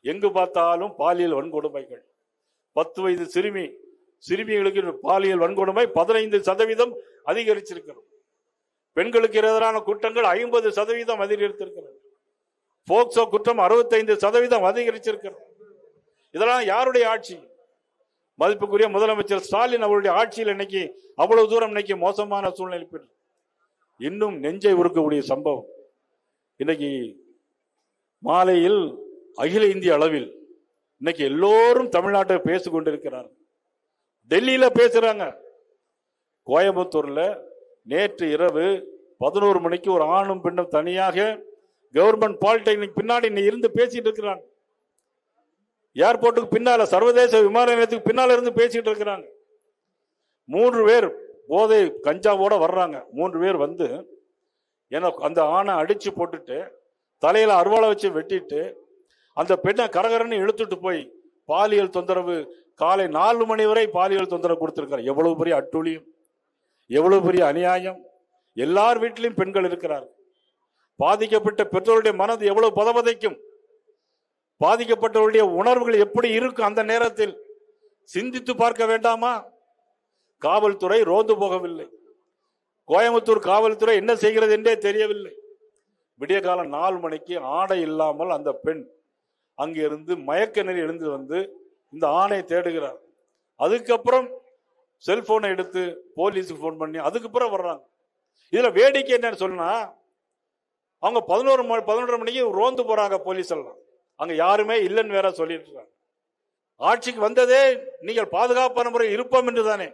எங்கு பார்த்தாலும் பாலியல் வன்கொடுமைகள். 10 வயது சிறுமிகளுக்கு பாலியல் வன்கொடுமை 15% அதிகரிச்சிருக்கிறது. பெண்களுக்கு எதிரான குற்றங்கள் 50% அதிகரித்திருக்கிறது. போக்சோ குற்றம் 65% அதிகரிச்சிருக்கிறது. இதெல்லாம் யாருடைய ஆட்சி? மதிப்புக்குரிய முதலமைச்சர் ஸ்டாலின் அவருடைய ஆட்சியில் இன்னைக்கு அவ்வளவு தூரம் இன்னைக்கு மோசமான சூழ்நிலை பெற்று இன்னும் நெஞ்சை உருக்கக்கூடிய சம்பவம். இன்னைக்கு மாலையில் அகில இந்திய அளவில் இன்னைக்கு எல்லோரும் தமிழ்நாட்டை பேசிக் கொண்டிருக்கிறார். டெல்லியில பேசுறாங்க. கோயம்புத்தூர்ல நேற்று இரவு 11 மணிக்கு ஒரு ஆணும் பெண்ணும் தனியாக கவர்மெண்ட் பாலிடெக்னிக் பின்னாடி இருந்து பேசிட்டு இருக்கிறாங்க. ஏர்போர்ட்டுக்கு பின்னால, சர்வதேச விமான நிலையத்துக்கு பின்னால இருந்து பேசிட்டு இருக்கிறாங்க. 3 பேர் போதை கஞ்சாவோட வர்றாங்க. 3 பேர் வந்து அந்த ஆணை அடிச்சு போட்டுட்டு தலையில அருவாளை வச்சு வெட்டிட்டு அந்த பெண்ணை கரகரன்னு இழுத்துட்டு போய் பாலியல் தொந்தரவு காலை 4 மணி வரை பாலியல் தொந்தரவு கொடுத்திருக்காரு. எவ்வளவு பெரிய அட்டூழியம், எவ்வளவு பெரிய அநியாயம். எல்லார் வீட்டிலும் பெண்கள் இருக்கிறார். பாதிக்கப்பட்ட பெற்றோருடைய மனது எவ்வளவு பதபதைக்கும், பாதிக்கப்பட்டவருடைய உணர்வுகள் எப்படி இருக்கும் அந்த நேரத்தில் சிந்தித்து பார்க்க வேண்டாமா? காவல்துறை ரோந்து போகவில்லை. கோயம்புத்தூர் காவல்துறை என்ன செய்கிறது என்றே தெரியவில்லை. விடிய காலம் 4 மணிக்கு ஆடை இல்லாமல் அந்த பெண் அங்கிருந்து மயக்க நிலை எழுந்து வந்து இந்த ஆணை தேடுகிறார். அதுக்கப்புறம் செல்போனை எடுத்து போலீஸுக்கு போன் பண்ணி அதுக்கப்புறம் வர்றாங்க. இதுல வேடிக்கை என்னன்னு சொன்னா, அவங்க 11 மணிக்கு ரோந்து போறாங்க போலீஸ் எல்லாம். அங்க யாருமே இல்லைன்னு வேற சொல்லிட்டு இருக்காங்க. ஆட்சிக்கு வந்ததே நீங்கள் பாதுகாப்பான முறை இருப்போம் என்று தானே.